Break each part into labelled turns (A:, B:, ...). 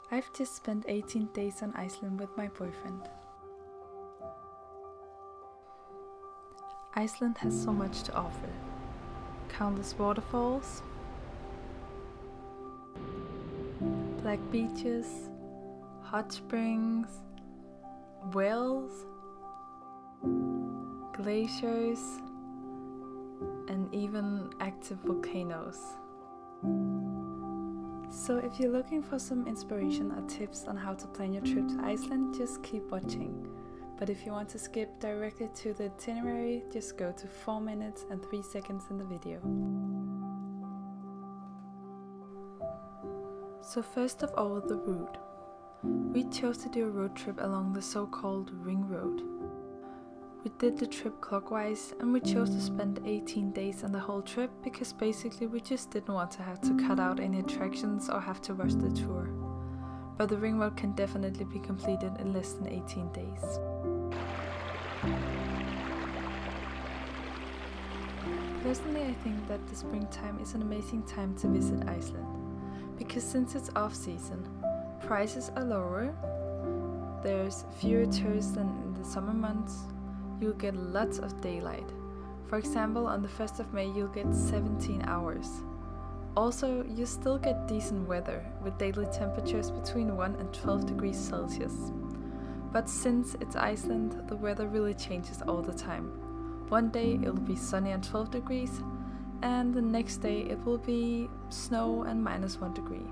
A: I've just spent 18 days on Iceland with my boyfriend. Iceland has so much to offer. Countless waterfalls, black beaches, hot springs, whales, glaciers, and even active volcanoes. So if you're looking for some inspiration or tips on how to plan your trip to Iceland, just keep watching. But if you want to skip directly to the itinerary, just go to 4 minutes and 3 seconds in the video. So first of all, the route. We chose to do a road trip along the so-called Ring Road. We did the trip clockwise, and we chose to spend 18 days on the whole trip because basically we just didn't want to have to cut out any attractions or have to rush the tour. But the Ring Road can definitely be completed in less than 18 days. Personally, I think that the springtime is an amazing time to visit Iceland, because since it's off-season, prices are lower, there's fewer tourists than in the summer months, you'll get lots of daylight. For example, on the 1st of May you'll get 17 hours. Also, you still get decent weather, with daily temperatures between 1 and 12 degrees Celsius. But since it's Iceland, the weather really changes all the time. One day it'll be sunny and 12 degrees, and the next day it will be snow and -1 degree.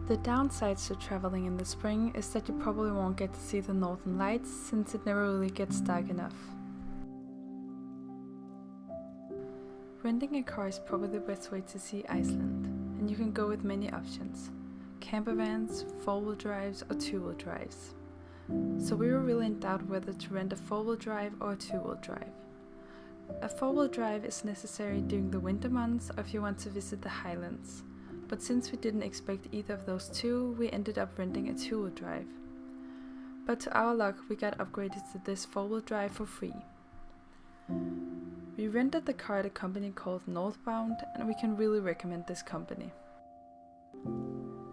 A: The downsides to traveling in the spring is that you probably won't get to see the northern lights, since it never really gets dark enough. Renting a car is probably the best way to see Iceland, and you can go with many options: camper vans, 4-wheel drives or 2-wheel drives. So we were really in doubt whether to rent a 4-wheel drive or a 2-wheel drive. A 4-wheel drive is necessary during the winter months or if you want to visit the highlands. But since we didn't expect either of those two, we ended up renting a 2-wheel drive. But to our luck, we got upgraded to this 4-wheel drive for free. We rented the car at a company called Northbound, and we can really recommend this company.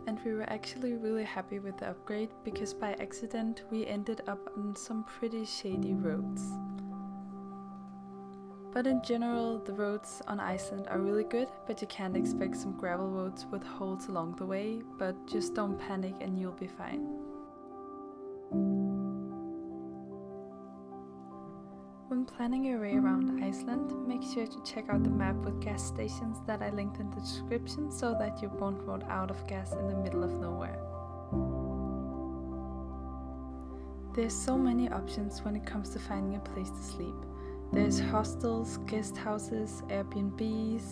A: And we were actually really happy with the upgrade, because by accident we ended up on some pretty shady roads. But in general, the roads on Iceland are really good, but you can expect some gravel roads with holes along the way, but just don't panic and you'll be fine. When planning your way around Iceland, make sure to check out the map with gas stations that I linked in the description so that you won't run out of gas in the middle of nowhere. There's so many options when it comes to finding a place to sleep. There's hostels, guest houses, AirBnbs,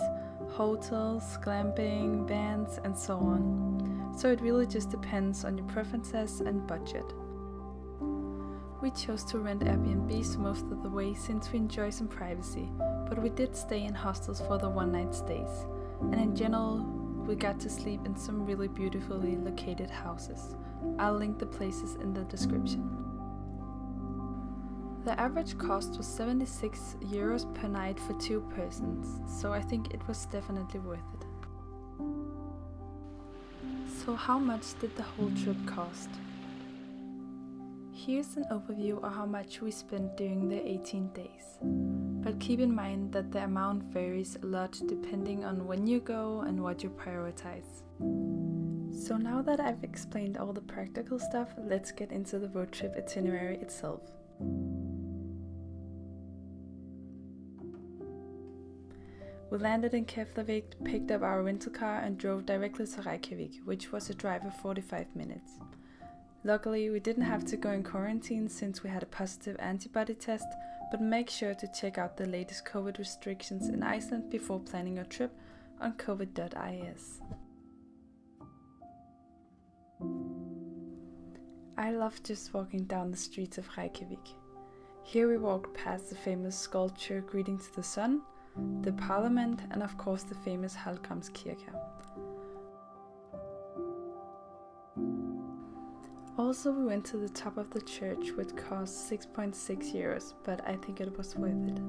A: hotels, glamping, vans, and so on. So it really just depends on your preferences and budget. We chose to rent Airbnbs most of the way since we enjoy some privacy, but we did stay in hostels for the one-night stays. And in general, we got to sleep in some really beautifully located houses. I'll link the places in the description. The average cost was 76 euros per night for 2 persons, so I think it was definitely worth it. So how much did the whole trip cost? Here's an overview of how much we spent during the 18 days. But keep in mind that the amount varies a lot depending on when you go and what you prioritize. So now that I've explained all the practical stuff, let's get into the road trip itinerary itself. We landed in Geldingadalur, picked up our rental car and drove directly to Reykjavik, which was a drive of 45 minutes. Luckily, we didn't have to go in quarantine since we had a positive antibody test, but make sure to check out the latest COVID restrictions in Iceland before planning your trip on covid.is. I love just walking down the streets of Reykjavik. Here we walked past the famous sculpture Greeting to the Sun, the Parliament, and of course the famous Hallgrímskirkja. Also, we went to the top of the church, which cost 6.6 euros, but I think it was worth it.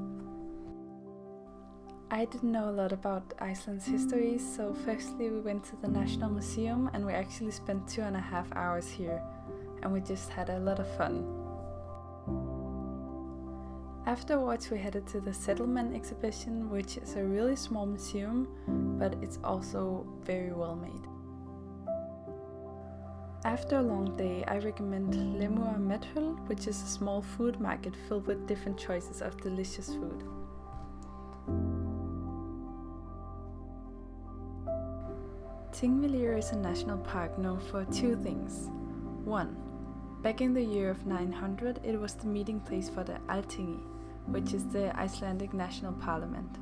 A: I didn't know a lot about Iceland's history, so firstly we went to the National Museum and we actually spent 2.5 hours here, and we just had a lot of fun. Afterwards we headed to the Settlement exhibition, which is a really small museum, but it's also very well made. After a long day, I recommend Lemur Medhul, which is a small food market filled with different choices of delicious food. Thingvellir is a national park known for two things. 1. Back in the year of 900, it was the meeting place for the Alþingi, which is the Icelandic national parliament.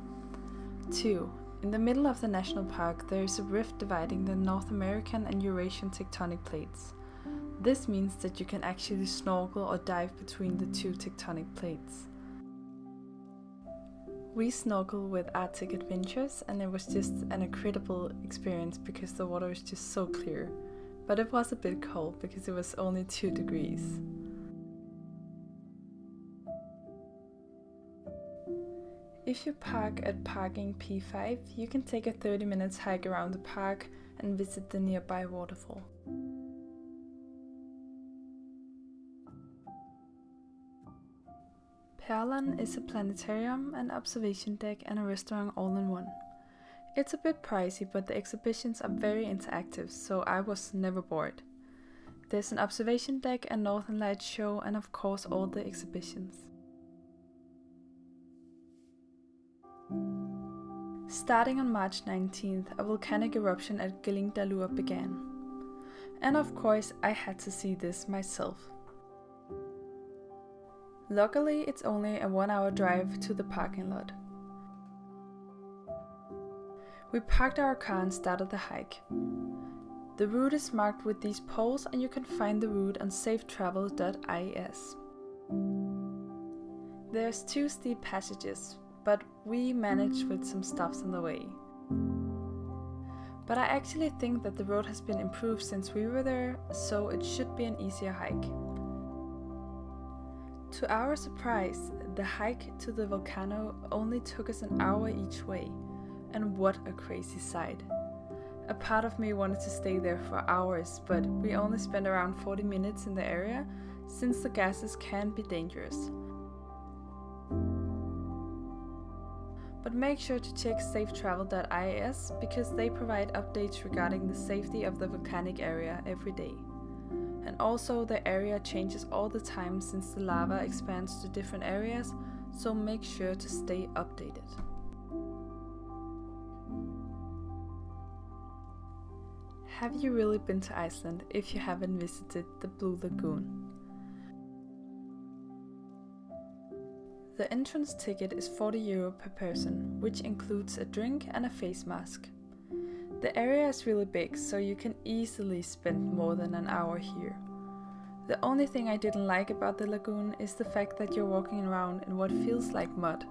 A: 2. In the middle of the national park, there is a rift dividing the North American and Eurasian tectonic plates. This means that you can actually snorkel or dive between the two tectonic plates. We snorkeled with Arctic Adventures, and it was just an incredible experience because the water is just so clear. But it was a bit cold because it was only 2 degrees. If you park at parking P5, you can take a 30 minutes hike around the park and visit the nearby waterfall. Perlan is a planetarium, an observation deck and a restaurant all in one. It's a bit pricey, but the exhibitions are very interactive, so I was never bored. There's an observation deck, a Northern Lights show, and of course all the exhibitions. Starting on March 19th, a volcanic eruption at Geldingadalur began. And of course I had to see this myself. Luckily, it's only a 1-hour drive to the parking lot. We parked our car and started the hike. The route is marked with these poles, and you can find the route on safetravel.is. There's 2 steep passages, but we managed with some stops on the way. But I actually think that the road has been improved since we were there, so it should be an easier hike. To our surprise, the hike to the Volcano only took us an hour each way, and what a crazy sight. A part of me wanted to stay there for hours, but we only spent around 40 minutes in the area, since the gases can be dangerous. But make sure to check safetravel.is because they provide updates regarding the safety of the volcanic area every day. And also the area changes all the time since the lava expands to different areas, so make sure to stay updated. Have you really been to Iceland if you haven't visited the Blue Lagoon? The entrance ticket is €40 per person, which includes a drink and a face mask. The area is really big, so you can easily spend more than an hour here. The only thing I didn't like about the lagoon is the fact that you're walking around in what feels like mud,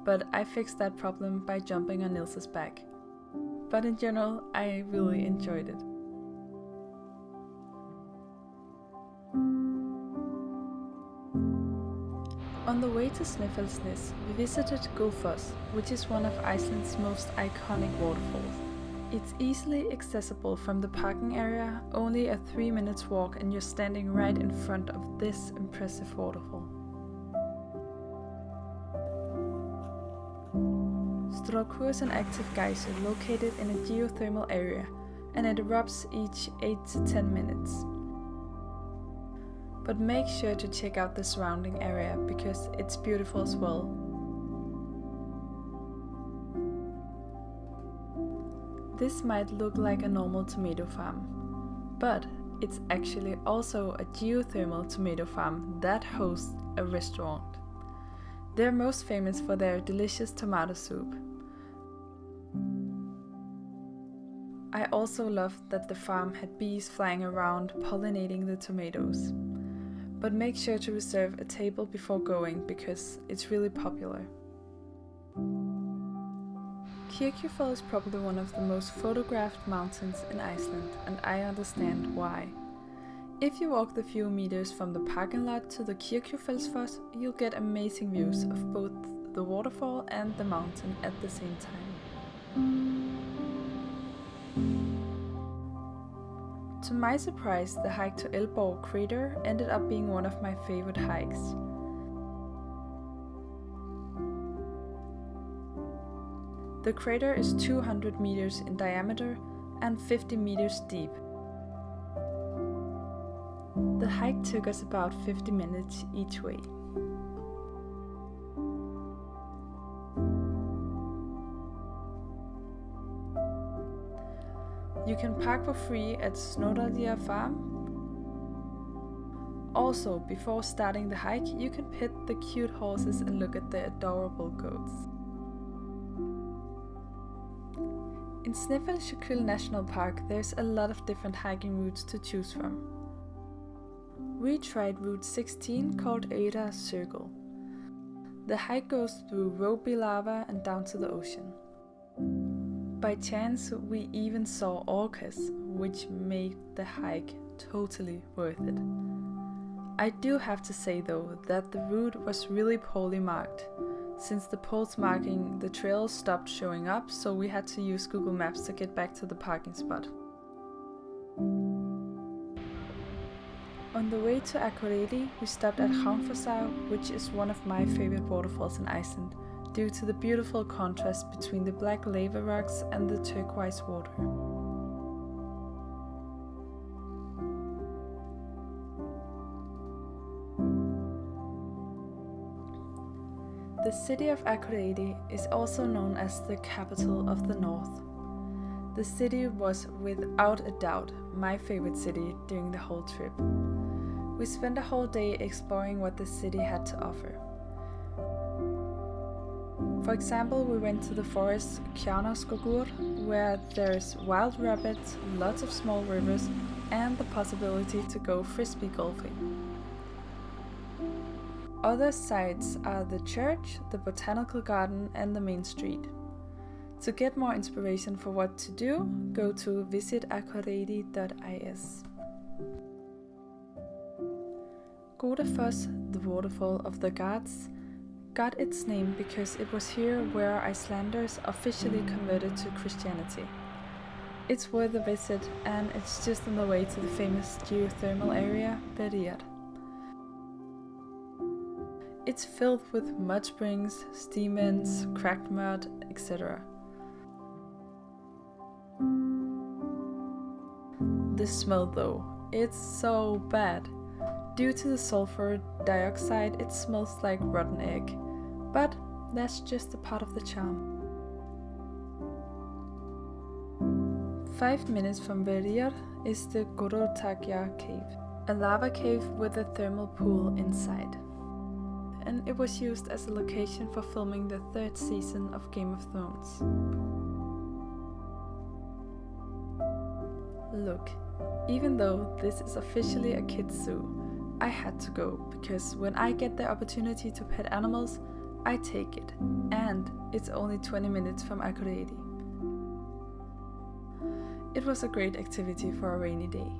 A: but I fixed that problem by jumping on Nils's back. But in general, I really enjoyed it. On the way to Snæfellsnes, we visited Gullfoss, which is one of Iceland's most iconic waterfalls. It's easily accessible from the parking area, only a 3 minutes walk, and you're standing right in front of this impressive waterfall. Strókur is an active geyser located in a geothermal area, and it erupts each 8 to 10 minutes. But make sure to check out the surrounding area because it's beautiful as well. This might look like a normal tomato farm, but it's actually also a geothermal tomato farm that hosts a restaurant. They're most famous for their delicious tomato soup. I also loved that the farm had bees flying around pollinating the tomatoes. But make sure to reserve a table before going because it's really popular. Kirkjufell is probably one of the most photographed mountains in Iceland, and I understand why. If you walk the few meters from the parking lot to the Kirkjufellsfoss, you'll get amazing views of both the waterfall and the mountain at the same time. To my surprise, the hike to Elborg crater ended up being one of my favorite hikes. The crater is 200 meters in diameter and 50 meters deep. The hike took us about 50 minutes each way. You can park for free at Snowdalia Farm. Also, before starting the hike, you can pet the cute horses and look at the adorable goats. In Snæfellsjökull National Park, there's a lot of different hiking routes to choose from. We tried Route 16 called Ada Circle. The hike goes through ropey lava and down to the ocean. By chance, we even saw orcas, which made the hike totally worth it. I do have to say though that the route was really poorly marked, since the poles marking the trails stopped showing up, so we had to use Google Maps to get back to the parking spot. On the way to Akureyri, we stopped at Hraunfossá, which is one of my favorite waterfalls in Iceland, due to the beautiful contrast between the black lava rocks and the turquoise water. The city of Akureyri is also known as the capital of the north. The city was without a doubt my favorite city during the whole trip. We spent a whole day exploring what the city had to offer. For example, we went to the forest Kjarnaskogur, where there's wild rabbits, lots of small rivers, and the possibility to go frisbee golfing. Other sites are the church, the botanical garden, and the main street. To get more inspiration for what to do, go to visitakureyri.is. Godafoss, the waterfall of the gods, got its name because it was here where Icelanders officially converted to Christianity. It's worth a visit, and it's just on the way to the famous geothermal area, Berjar. It's filled with mud springs, steam vents, cracked mud, etc. The smell though, it's so bad. Due to the sulfur dioxide, it smells like rotten egg. But that's just a part of the charm. 5 minutes from Berjar is the Gorotagja cave, a lava cave with a thermal pool inside. And it was used as a location for filming the 3rd season of Game of Thrones. Look, even though this is officially a kids' zoo, I had to go, because when I get the opportunity to pet animals, I take it, and it's only 20 minutes from Akureyri. It was a great activity for a rainy day.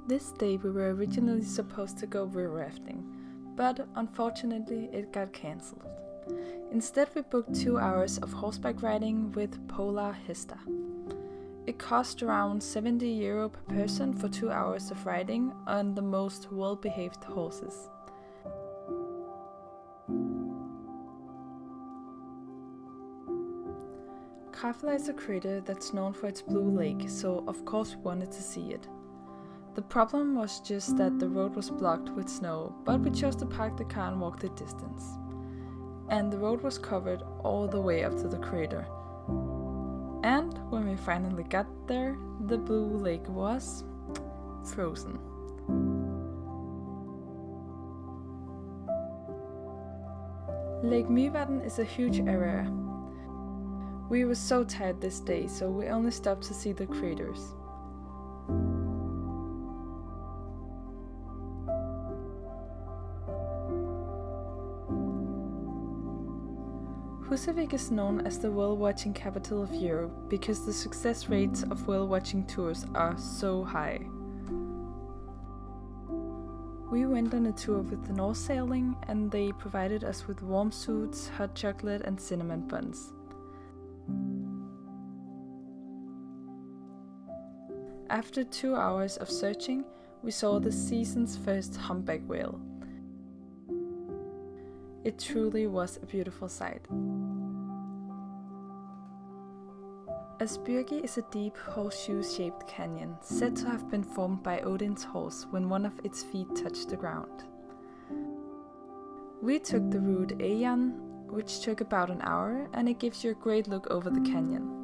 A: This day we were originally supposed to go river rafting, but unfortunately it got cancelled. Instead we booked 2 hours of horseback riding with Polar Hesta. It cost around €70 per person for 2 hours of riding on the most well-behaved horses. Krafla is a crater that's known for its blue lake, so of course we wanted to see it. The problem was just that the road was blocked with snow, but we chose to park the car and walk the distance. And the road was covered all the way up to the crater. And when we finally got there, the blue lake was frozen. Lake Mývatn is a huge area. We were so tired this day, so we only stopped to see the craters. Reykjavik is known as the whale-watching capital of Europe because the success rates of whale-watching tours are so high. We went on a tour with the North Sailing and they provided us with warm suits, hot chocolate and cinnamon buns. After 2 hours of searching, we saw the season's first humpback whale. It truly was a beautiful sight. Asbyrgi is a deep horseshoe-shaped canyon said to have been formed by Odin's horse when one of its feet touched the ground. We took the route Eyjan, which took about an hour, and it gives you a great look over the canyon.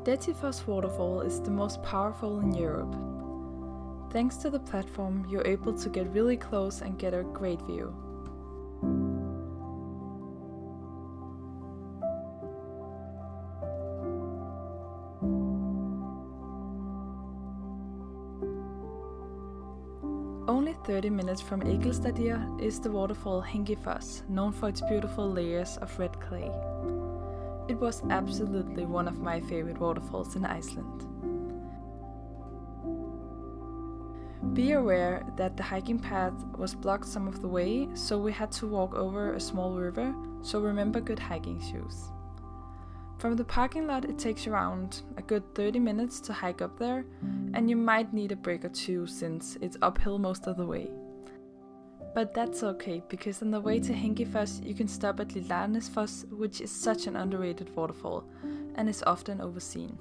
A: Dettifoss waterfall is the most powerful in Europe. Thanks to the platform, you're able to get really close and get a great view. Only 30 minutes from Geldingadalur is the waterfall Hengifoss, known for its beautiful layers of red clay. It was absolutely one of my favorite waterfalls in Iceland. Be aware that the hiking path was blocked some of the way, so we had to walk over a small river, so remember good hiking shoes. From the parking lot it takes around a good 30 minutes to hike up there, and you might need a break or two since it's uphill most of the way. But that's okay, because on the way to Hengifoss you can stop at Lilarnesfoss, which is such an underrated waterfall and is often overseen.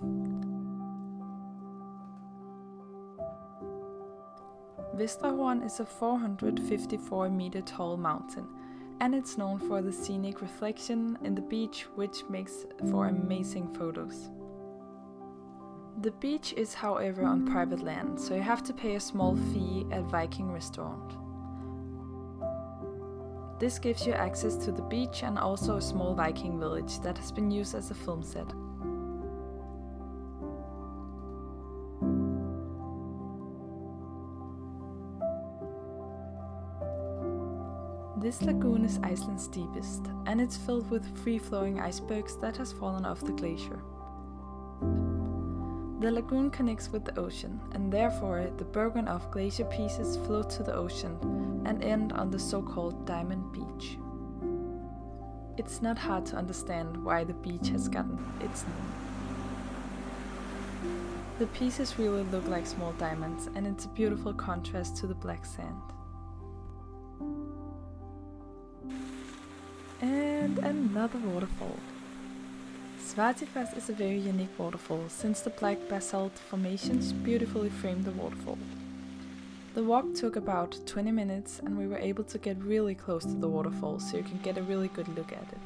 A: Vestrahorn is a 454 meter tall mountain, and it's known for the scenic reflection in the beach, which makes for amazing photos. The beach is however on private land, so you have to pay a small fee at Viking restaurant. This gives you access to the beach and also a small Viking village that has been used as a film set. This lagoon is Iceland's deepest, and it's filled with free-flowing icebergs that has fallen off the glacier. The lagoon connects with the ocean, and therefore the broken off glacier pieces float to the ocean and end on the so-called Diamond Beach. It's not hard to understand why the beach has gotten its name. The pieces really look like small diamonds, and it's a beautiful contrast to the black sand. And another waterfall. Svartifoss is a very unique waterfall since the black basalt formations beautifully frame the waterfall. The walk took about 20 minutes and we were able to get really close to the waterfall so you can get a really good look at it.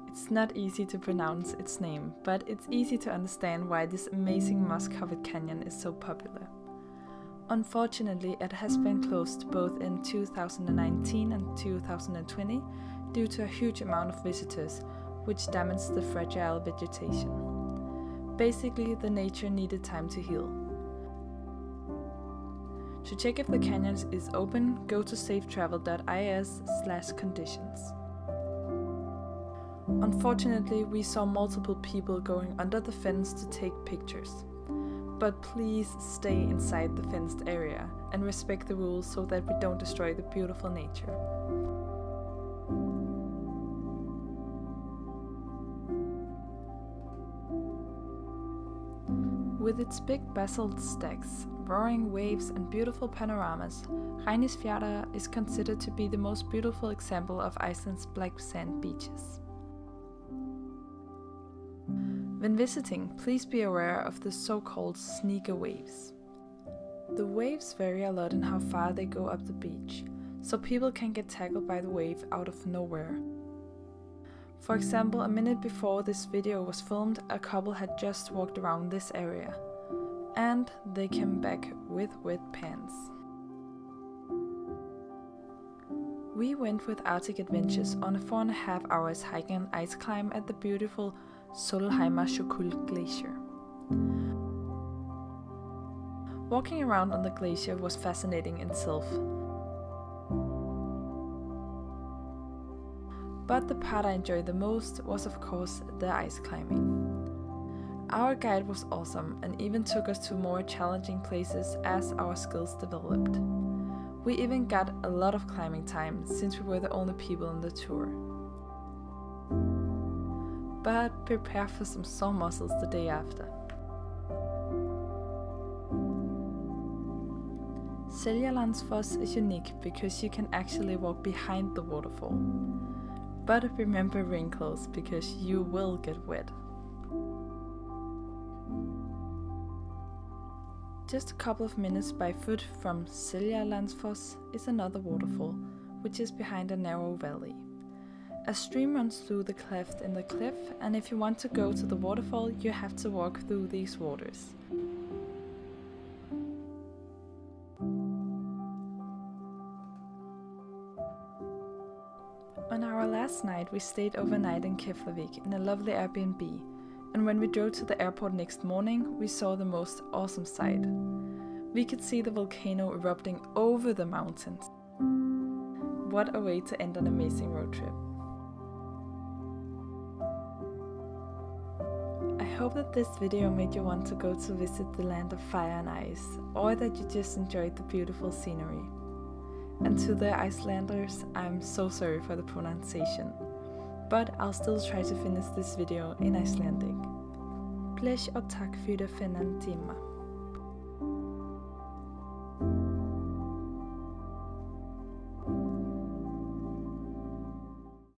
A: It's not easy to pronounce its name, but it's easy to understand why this amazing moss-covered canyon is so popular. Unfortunately, it has been closed both in 2019 and 2020 due to a huge amount of visitors, which damaged the fragile vegetation. Basically, the nature needed time to heal. To check if the canyon is open, go to safetravel.is/conditions. Unfortunately, we saw multiple people going under the fence to take pictures. But please stay inside the fenced area and respect the rules so that we don't destroy the beautiful nature. With its big basalt stacks, roaring waves and beautiful panoramas, Reynisfjörður is considered to be the most beautiful example of Iceland's black sand beaches. When visiting, please be aware of the so-called sneaker waves. The waves vary a lot in how far they go up the beach, so people can get tackled by the wave out of nowhere. For example, a minute before this video was filmed, a couple had just walked around this area, and they came back with wet pants. We went with Arctic Adventures on a 4.5 hours hike and ice climb at the beautiful Solheimasjökull Glacier. Walking around on the glacier was fascinating in itself. But the part I enjoyed the most was of course the ice climbing. Our guide was awesome and even took us to more challenging places as our skills developed. We even got a lot of climbing time since we were the only people on the tour. But prepare for some sore muscles the day after. Seljalandsfoss is unique because you can actually walk behind the waterfall. But remember rain clothes because you will get wet. Just a couple of minutes by foot from Seljalandsfoss is another waterfall, which is behind a narrow valley. A stream runs through the cleft in the cliff, and if you want to go to the waterfall, you have to walk through these waters. On our last night, we stayed overnight in Geldingadalur in a lovely Airbnb. And when we drove to the airport next morning, we saw the most awesome sight. We could see the volcano erupting over the mountains. What a way to end an amazing road trip. I hope that this video made you want to go to visit the land of fire and ice, or that you just enjoyed the beautiful scenery. And to the Icelanders, I'm so sorry for the pronunciation. But I'll still try to finish this video in Icelandic. Bless og tak for at finde en time.